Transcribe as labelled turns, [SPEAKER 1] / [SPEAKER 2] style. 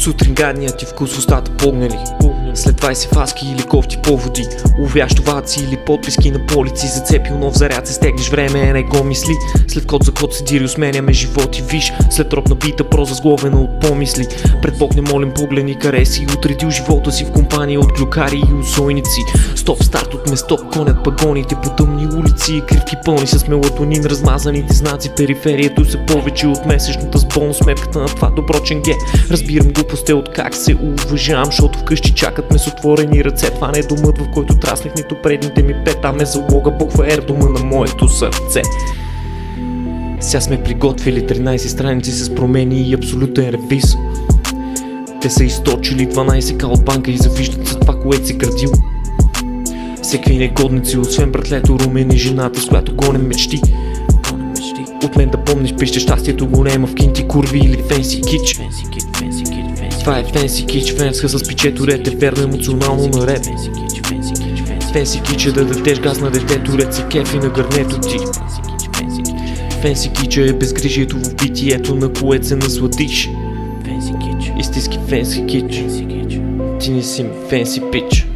[SPEAKER 1] Сутрин гадният ти вкус в устата погнали. След 20 фаски или кофти поводи, увящ оваци или подписки на полици. Зацепил нов заряд, се стеглиш време, не го мисли. След код за код се дири, сменяме живот и виж. След троп набита проза сгловена от помисли. Пред Бог не молим погледни кареси. Отредил живота си в компания от глюкари и усойници. Стоп старт от место, конят пагоните по тъмни улици. Кривки пълни с мелатонин, размазаните знаци. Периферието са повече от месечната с бонус сметката на това добро ченге. Разбирам глупостта от как се уважавам, защото вкъщи чакат ме с отворени ръце. Това не е домът, в който траснах нито предните ми пет, а ме залога буква R, дома на моето сърце. Сега сме приготвили 13 страници с промени и абсолютен ревиз. Те са източили 12к от банка и завиждат за това, което си градил. Всеки негодници, освен братлето Румен и жената, с която гонем мечти. От мен да помниш, пище щастието го нема в кинти, курви или фенси кич. Това е фенси кич, фенска с пичето ред е верно емоционално наред. Фенси кич е да дадеш газ на детето, ред се кефи на гърнето ти. Фенси кича е безгрижието в битието, на което се насладиш. Истински фенси кич, ти не си ми фенси пич.